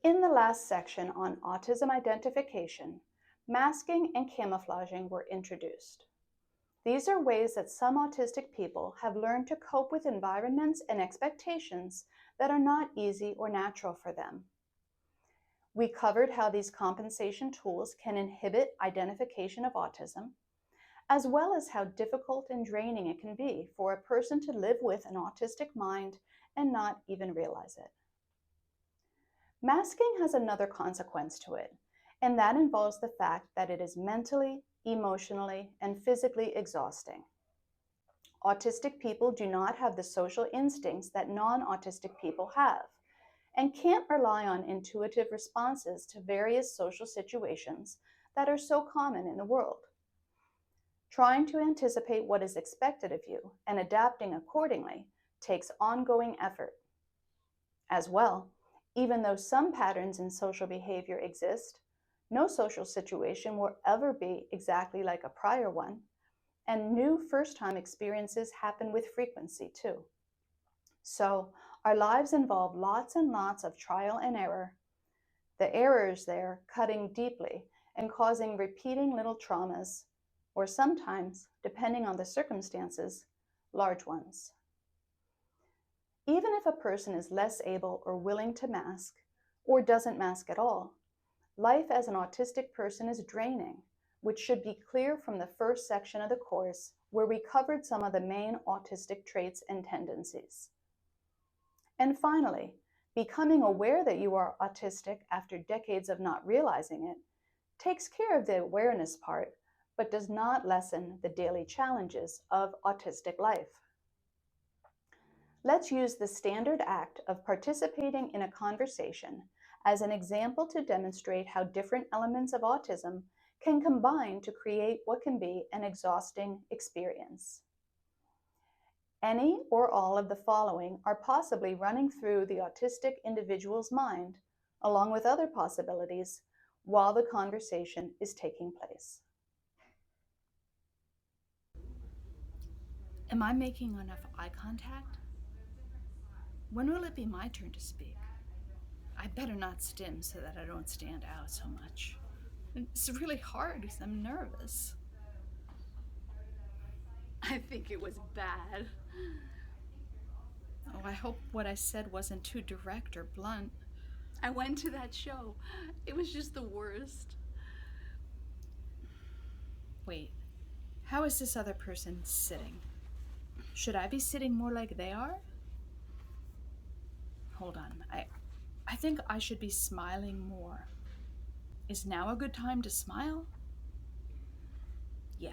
In the last section on autism identification, masking and camouflaging were introduced. These are ways that some autistic people have learned to cope with environments and expectations that are not easy or natural for them. We covered how these compensation tools can inhibit identification of autism, as well as how difficult and draining it can be for a person to live with an autistic mind and not even realize it. Masking has another consequence to it, and that involves the fact that it is mentally, emotionally, and physically exhausting. Autistic people do not have the social instincts that non-autistic people have, and can't rely on intuitive responses to various social situations that are so common in the world. Trying to anticipate what is expected of you and adapting accordingly takes ongoing effort. As well, even though some patterns in social behavior exist, no social situation will ever be exactly like a prior one, and new first-time experiences happen with frequency too. So our lives involve lots and lots of trial and error. The errors there cutting deeply and causing repeating little traumas, or sometimes, depending on the circumstances, large ones. Even if a person is less able or willing to mask, or doesn't mask at all, life as an autistic person is draining, which should be clear from the first section of the course, where we covered some of the main autistic traits and tendencies. And finally, becoming aware that you are autistic after decades of not realizing it takes care of the awareness part, but does not lessen the daily challenges of autistic life. Let's use the standard act of participating in a conversation as an example to demonstrate how different elements of autism can combine to create what can be an exhausting experience. Any or all of the following are possibly running through the autistic individual's mind, along with other possibilities, while the conversation is taking place. Am I making enough eye contact? When will it be my turn to speak? I better not stim so that I don't stand out so much. It's really hard because I'm nervous. I think it was bad. Oh, I hope what I said wasn't too direct or blunt. I went to that show. It was just the worst. Wait, how is this other person sitting? Should I be sitting more like they are? Hold on, I think I should be smiling more. Is now a good time to smile? Yeah.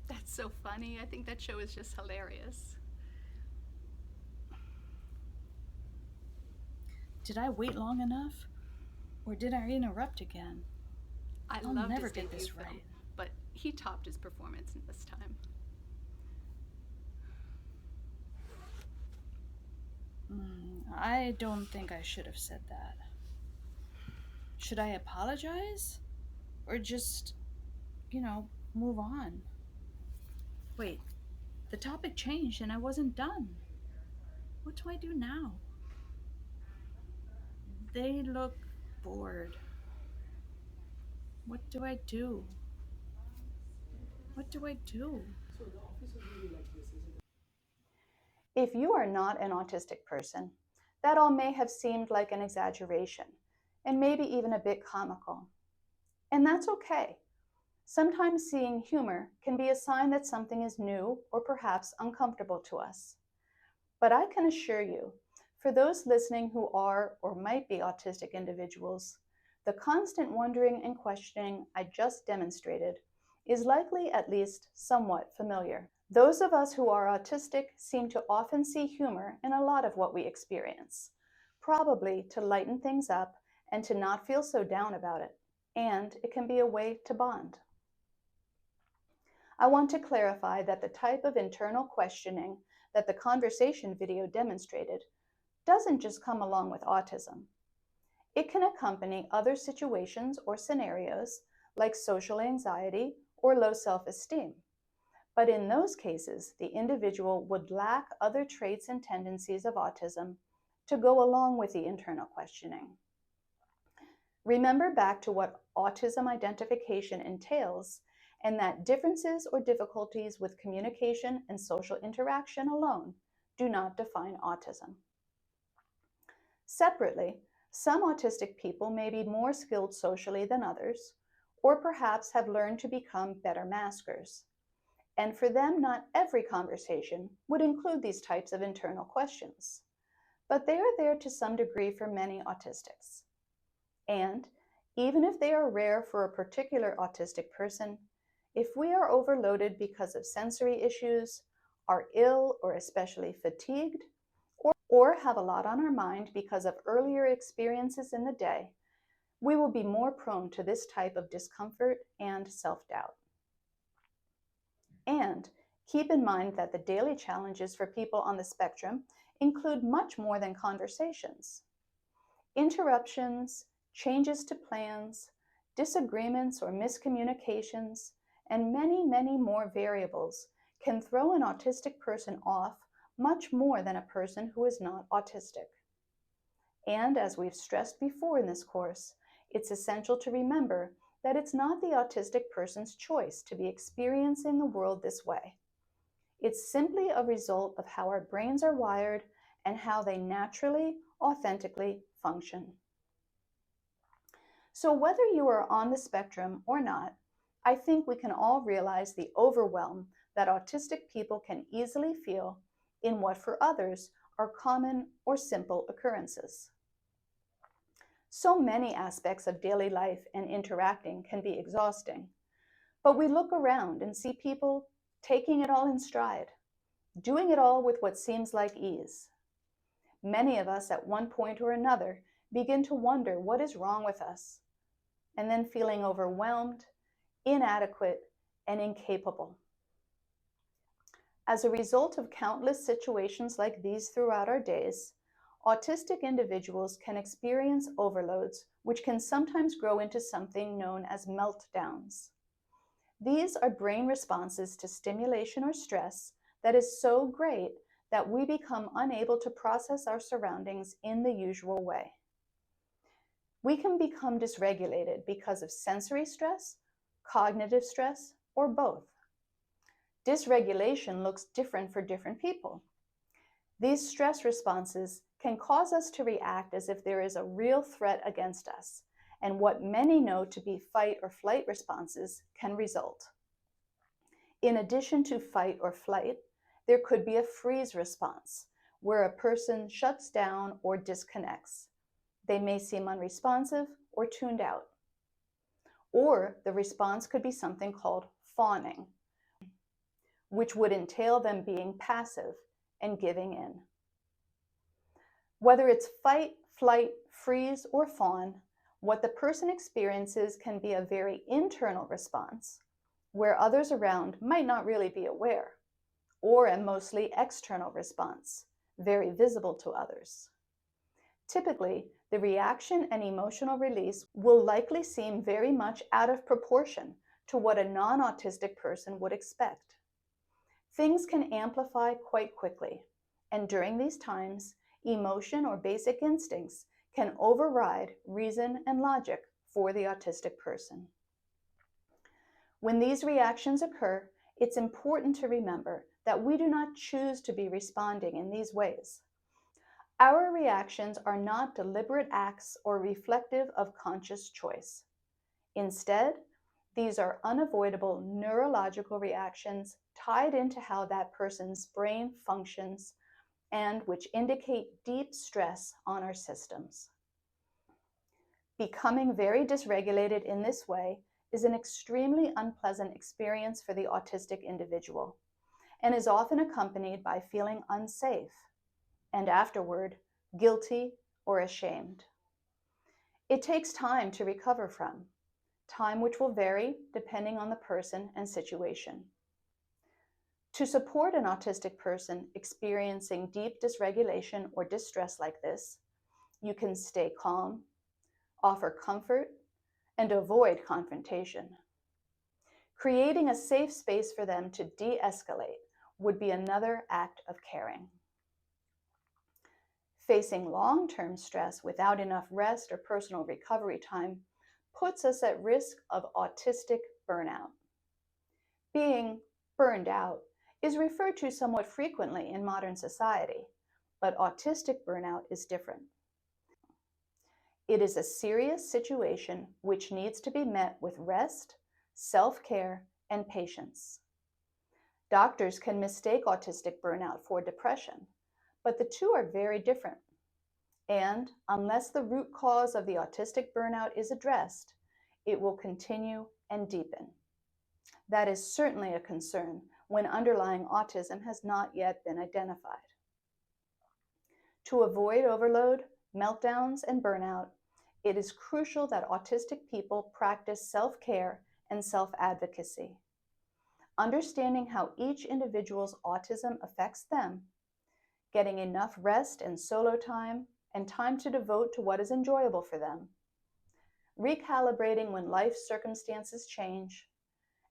That's so funny. I think that show is just hilarious. Did I wait long enough? Or did I interrupt again? I'll never never get get this this right. right, but he topped his performance this time. I don't think I should have said that. Should I apologize? Or just, move on? Wait, the topic changed and I wasn't done. What do I do now? They look bored. What do I do? What do I do? If you are not an autistic person, that all may have seemed like an exaggeration, and maybe even a bit comical. And that's okay. Sometimes seeing humor can be a sign that something is new or perhaps uncomfortable to us. But I can assure you, for those listening who are or might be autistic individuals, the constant wondering and questioning I just demonstrated is likely at least somewhat familiar. Those of us who are autistic seem to often see humor in a lot of what we experience, probably to lighten things up and to not feel so down about it. And it can be a way to bond. I want to clarify that the type of internal questioning that the conversation video demonstrated doesn't just come along with autism. It can accompany other situations or scenarios like social anxiety or low self-esteem. But in those cases, the individual would lack other traits and tendencies of autism to go along with the internal questioning. Remember back to what autism identification entails, and that differences or difficulties with communication and social interaction alone do not define autism. Separately, some autistic people may be more skilled socially than others, or perhaps have learned to become better maskers. And for them, not every conversation would include these types of internal questions. But they are there to some degree for many autistics. And even if they are rare for a particular autistic person, if we are overloaded because of sensory issues, are ill or especially fatigued, or have a lot on our mind because of earlier experiences in the day, we will be more prone to this type of discomfort and self-doubt. And keep in mind that the daily challenges for people on the spectrum include much more than conversations. Interruptions, changes to plans, disagreements or miscommunications, and many, many more variables can throw an autistic person off much more than a person who is not autistic. And as we've stressed before in this course, it's essential to remember that it's not the autistic person's choice to be experiencing the world this way. It's simply a result of how our brains are wired and how they naturally, authentically function. So whether you are on the spectrum or not, I think we can all realize the overwhelm that autistic people can easily feel in what for others are common or simple occurrences. So many aspects of daily life and interacting can be exhausting, but we look around and see people taking it all in stride, doing it all with what seems like ease. Many of us at one point or another begin to wonder what is wrong with us, and then feeling overwhelmed, inadequate, and incapable. As a result of countless situations like these throughout our days, autistic individuals can experience overloads, which can sometimes grow into something known as meltdowns. These are brain responses to stimulation or stress that is so great that we become unable to process our surroundings in the usual way. We can become dysregulated because of sensory stress, cognitive stress, or both. Dysregulation looks different for different people. These stress responses can cause us to react as if there is a real threat against us, and what many know to be fight or flight responses can result. In addition to fight or flight, there could be a freeze response, where a person shuts down or disconnects. They may seem unresponsive or tuned out. Or the response could be something called fawning, which would entail them being passive and giving in. Whether it's fight, flight, freeze, or fawn, what the person experiences can be a very internal response, where others around might not really be aware, or a mostly external response, very visible to others. Typically, the reaction and emotional release will likely seem very much out of proportion to what a non-autistic person would expect. Things can amplify quite quickly, and during these times, emotion or basic instincts can override reason and logic for the autistic person. When these reactions occur, it's important to remember that we do not choose to be responding in these ways. Our reactions are not deliberate acts or reflective of conscious choice. Instead, these are unavoidable neurological reactions tied into how that person's brain functions and which indicate deep stress on our systems. Becoming very dysregulated in this way is an extremely unpleasant experience for the autistic individual and is often accompanied by feeling unsafe and afterward guilty or ashamed. It takes time to recover from, time which will vary depending on the person and situation. To support an autistic person experiencing deep dysregulation or distress like this, you can stay calm, offer comfort, and avoid confrontation. Creating a safe space for them to de-escalate would be another act of caring. Facing long-term stress without enough rest or personal recovery time puts us at risk of autistic burnout. Being burned out is referred to somewhat frequently in modern society, but autistic burnout is different. It is a serious situation which needs to be met with rest, self-care, and patience. Doctors can mistake autistic burnout for depression, but the two are very different. And unless the root cause of the autistic burnout is addressed, it will continue and deepen. That is certainly a concern when underlying autism has not yet been identified. To avoid overload, meltdowns, and burnout, it is crucial that autistic people practice self-care and self-advocacy. Understanding how each individual's autism affects them, getting enough rest and solo time, and time to devote to what is enjoyable for them, recalibrating when life circumstances change,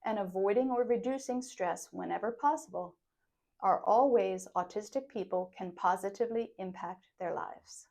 and avoiding or reducing stress whenever possible are all ways autistic people can positively impact their lives.